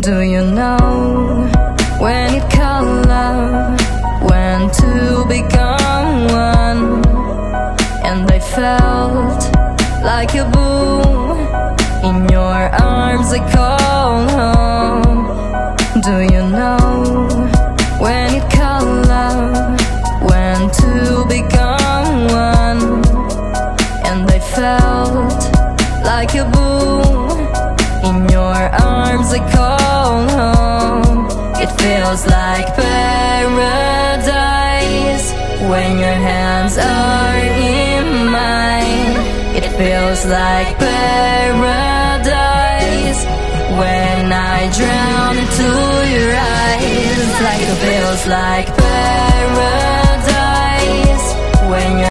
Do you know when it called love, when two become one? And I felt like a boom in your arms, I call home. Do you know when it called love, when two become one? And I felt like a boom in your arms, I call home. It feels like paradise when your hands are in mine. It feels like paradise when I drown into your eyes. Like it feels like paradise.